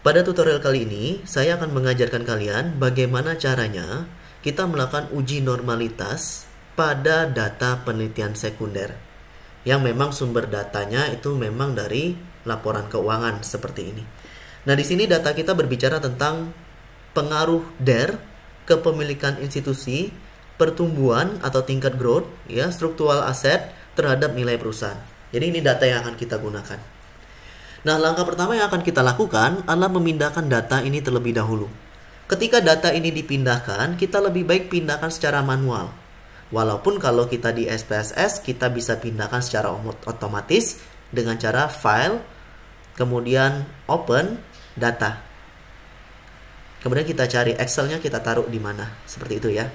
Pada tutorial kali ini, saya akan mengajarkan kalian bagaimana caranya kita melakukan uji normalitas pada data penelitian sekunder. Yang memang sumber datanya itu memang dari laporan keuangan seperti ini. Nah, di sini data kita berbicara tentang pengaruh DER, kepemilikan institusi, pertumbuhan atau tingkat growth, ya, struktural aset terhadap nilai perusahaan. Jadi ini data yang akan kita gunakan. Nah, langkah pertama yang akan kita lakukan adalah memindahkan data ini terlebih dahulu. Ketika data ini dipindahkan, kita lebih baik pindahkan secara manual. Walaupun kalau kita di SPSS, kita bisa pindahkan secara otomatis dengan cara file, kemudian open data. Kemudian kita cari Excel-nya, kita taruh di mana, seperti itu ya.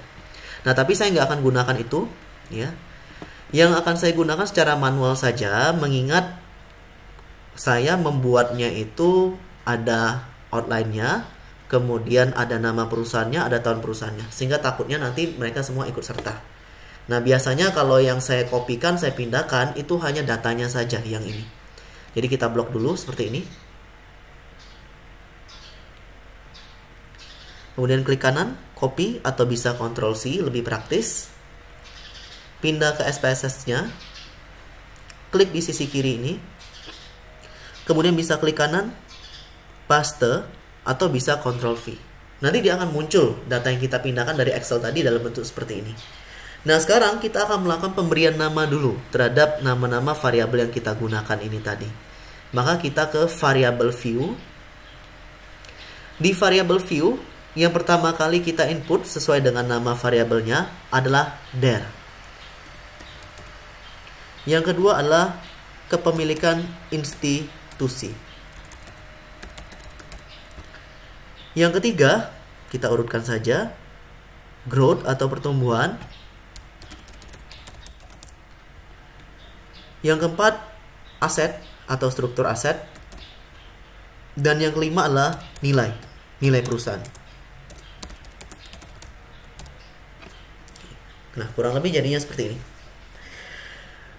Nah, tapi saya nggak akan gunakan itu, ya. Yang akan saya gunakan secara manual saja, mengingat saya membuatnya itu ada outline-nya, kemudian ada nama perusahaannya, ada tahun perusahaannya, sehingga takutnya nanti mereka semua ikut serta. Nah, biasanya kalau yang saya kopikan, saya pindahkan, itu hanya datanya saja yang ini. Jadi kita blok dulu seperti ini. Kemudian klik kanan, copy, atau bisa Ctrl C, lebih praktis. Pindah ke SPSS-nya. Klik di sisi kiri ini. Kemudian bisa klik kanan, paste, atau bisa Ctrl V. Nanti dia akan muncul data yang kita pindahkan dari Excel tadi dalam bentuk seperti ini. Nah, sekarang kita akan melakukan pemberian nama dulu terhadap nama-nama variabel yang kita gunakan ini tadi. Maka kita ke variable view. Di variable view, yang pertama kali kita input sesuai dengan nama variabelnya adalah DER. Yang kedua adalah kepemilikan institusi. Yang ketiga, kita urutkan saja, growth atau pertumbuhan. Yang keempat, aset atau struktur aset. Dan yang kelima adalah nilai perusahaan. Nah, kurang lebih jadinya seperti ini.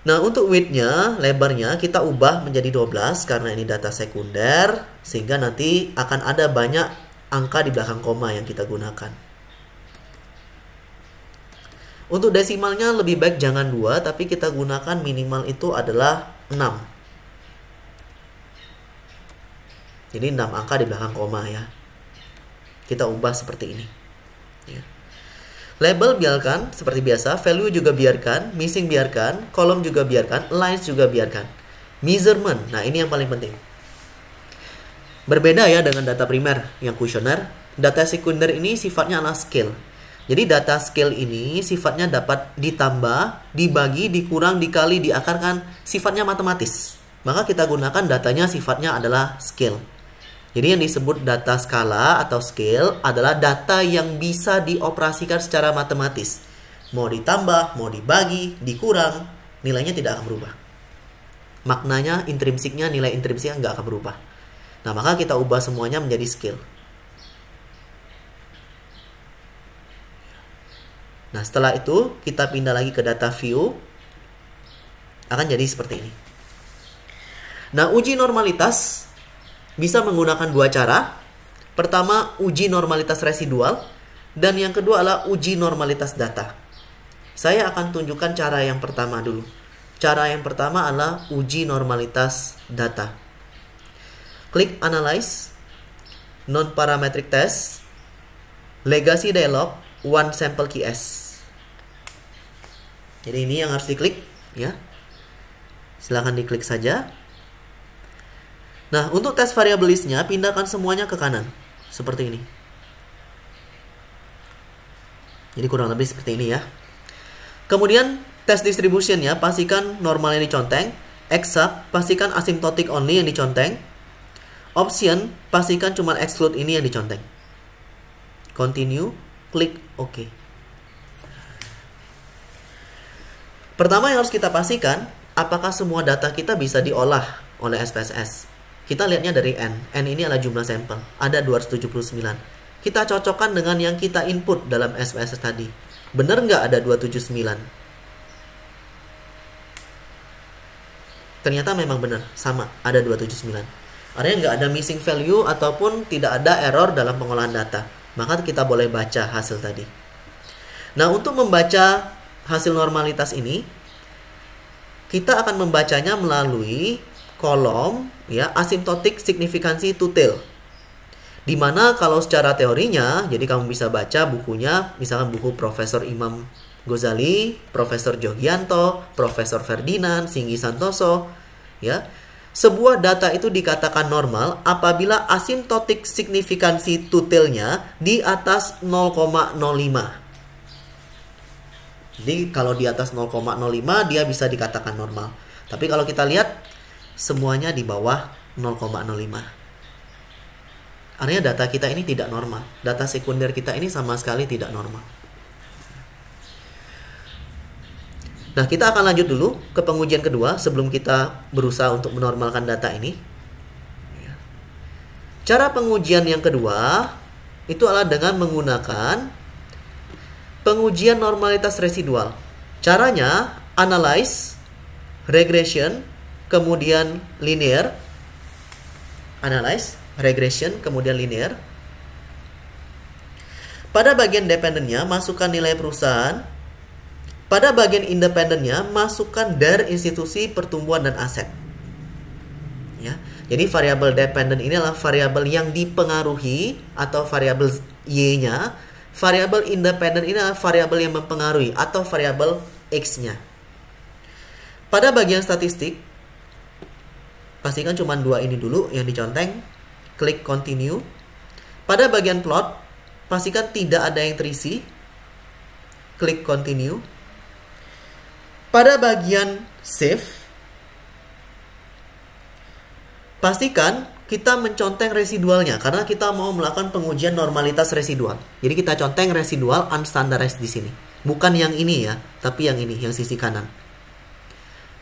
Nah, untuk width-nya, lebarnya kita ubah menjadi 12 karena ini data sekunder, sehingga nanti akan ada banyak angka di belakang koma yang kita gunakan. Untuk desimalnya lebih baik jangan 2, tapi kita gunakan minimal itu adalah 6. Jadi 6 angka di belakang koma ya. Kita ubah seperti ini. Ya. Label biarkan seperti biasa, value juga biarkan, missing biarkan, kolom juga biarkan, lines juga biarkan. Measurement, nah ini yang paling penting. Berbeda ya dengan data primer yang kuesioner, data sekunder ini sifatnya adalah scale. Jadi data scale ini sifatnya dapat ditambah, dibagi, dikurang, dikali, diakarkan, sifatnya matematis. Maka kita gunakan datanya sifatnya adalah scale. Jadi yang disebut data skala atau scale adalah data yang bisa dioperasikan secara matematis. Mau ditambah, mau dibagi, dikurang, nilainya tidak akan berubah. Maknanya, intrinsiknya, nilai intrinsiknya nggak akan berubah. Nah, maka kita ubah semuanya menjadi scale. Nah, setelah itu kita pindah lagi ke data view. Akan jadi seperti ini. Nah, uji normalitas bisa menggunakan dua cara. Pertama, uji normalitas residual. Dan yang kedua adalah uji normalitas data. Saya akan tunjukkan cara yang pertama dulu. Cara yang pertama adalah uji normalitas data. Klik Analyze, Non-Parametric Test, Legacy Dialog, One Sample Key S. Jadi ini yang harus diklik, ya. Silahkan diklik saja. Nah, untuk tes variable list-nya, pindahkan semuanya ke kanan. Seperti ini. Jadi kurang lebih seperti ini ya. Kemudian, tes distribution-nya, pastikan normal yang diconteng. Exact, pastikan asymptotic only yang diconteng. Option, pastikan cuma exclude ini yang diconteng. Continue, klik OK. Pertama yang harus kita pastikan, apakah semua data kita bisa diolah oleh SPSS. Kita lihatnya dari N. N ini adalah jumlah sampel. Ada 279. Kita cocokkan dengan yang kita input dalam SPSS tadi. Benar nggak ada 279? Ternyata memang benar. Sama. Ada 279. Artinya nggak ada missing value ataupun tidak ada error dalam pengolahan data. Maka kita boleh baca hasil tadi. Nah, untuk membaca hasil normalitas ini, kita akan membacanya melalui kolom ya asymptotic signifikansi to tail. Dimana kalau secara teorinya, jadi kamu bisa baca bukunya, misalkan buku Profesor Imam Ghazali, Profesor Jogianto, Profesor Ferdinand, Singgi Santoso, ya. Sebuah data itu dikatakan normal apabila asymptotic signifikansi to tail-nya di atas 0,05. Jadi kalau di atas 0,05 dia bisa dikatakan normal. Tapi kalau kita lihat semuanya di bawah 0,05. Artinya data kita ini tidak normal. Data sekunder kita ini sama sekali tidak normal. Nah, kita akan lanjut dulu ke pengujian kedua sebelum kita berusaha untuk menormalkan data ini. Cara pengujian yang kedua itu adalah dengan menggunakan pengujian normalitas residual. Caranya analyze, regression, kemudian linear. Analyze, regression, kemudian linear. Pada bagian dependennya masukkan nilai perusahaan. Pada bagian independennya masukkan dari institusi pertumbuhan dan aset. Ya. Jadi variabel dependent ini adalah variabel yang dipengaruhi atau variabel Y-nya. Variabel independent ini adalah variabel yang mempengaruhi atau variabel X-nya. Pada bagian statistik, pastikan cuma dua ini dulu yang diconteng. Klik continue. Pada bagian plot, pastikan tidak ada yang terisi. Klik continue. Pada bagian save, pastikan kita menconteng residualnya karena kita mau melakukan pengujian normalitas residual. Jadi kita conteng residual unstandardized di sini. Bukan yang ini ya, tapi yang ini, yang sisi kanan.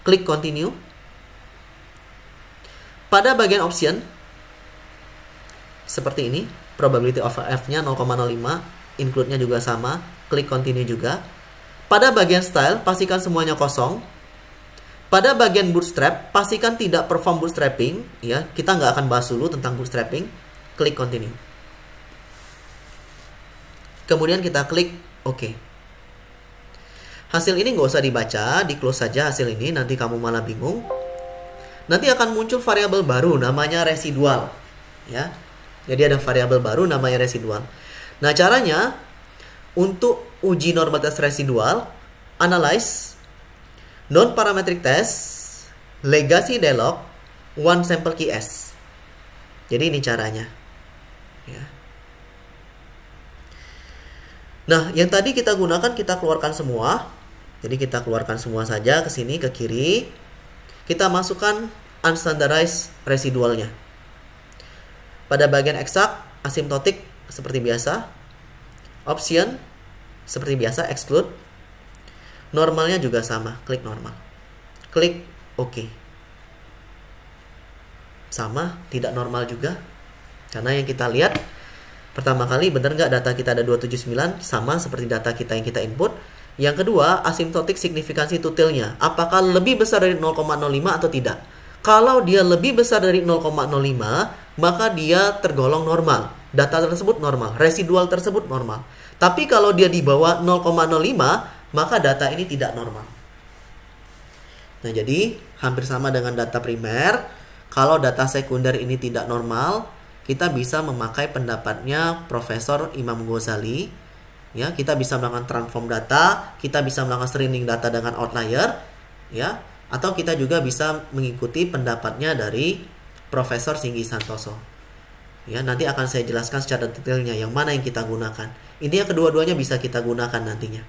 Klik continue. Pada bagian option, seperti ini, probability of F-nya 0,05, include-nya juga sama, klik continue juga. Pada bagian style, pastikan semuanya kosong. Pada bagian bootstrap, pastikan tidak perform bootstrapping. Ya, kita nggak akan bahas dulu tentang bootstrapping. Klik continue. Kemudian kita klik OK. Hasil ini nggak usah dibaca, di close saja hasil ini, nanti kamu malah bingung. Nanti akan muncul variabel baru, namanya residual. Ya, jadi ada variabel baru, namanya residual. Nah, caranya untuk uji normalitas residual, analyze, non-parametric test, legacy dialog, one sample key S. Jadi ini caranya. Ya. Nah, yang tadi kita gunakan, kita keluarkan semua. Jadi kita keluarkan semua saja ke sini, ke kiri. Kita masukkan unstandardized residualnya. Pada bagian eksak, asymptotic seperti biasa. Option seperti biasa, exclude. Normalnya juga sama, klik normal. Klik OK. Sama, tidak normal juga. Karena yang kita lihat, pertama kali benar nggak data kita ada 279, sama seperti data kita yang kita input. Yang kedua, asymptotic signifikansi to tail-nya. Apakah lebih besar dari 0,05 atau tidak? Kalau dia lebih besar dari 0,05, maka dia tergolong normal. Data tersebut normal, residual tersebut normal. Tapi kalau dia di bawah 0,05, maka data ini tidak normal. Nah, jadi hampir sama dengan data primer. Kalau data sekunder ini tidak normal, kita bisa memakai pendapatnya Profesor Imam Ghazali. Ya, kita bisa melakukan transform data, kita bisa melakukan screening data dengan outlier, ya, atau kita juga bisa mengikuti pendapatnya dari Profesor Singgi Santoso. Ya, nanti akan saya jelaskan secara detailnya yang mana yang kita gunakan. Intinya kedua-duanya bisa kita gunakan nantinya.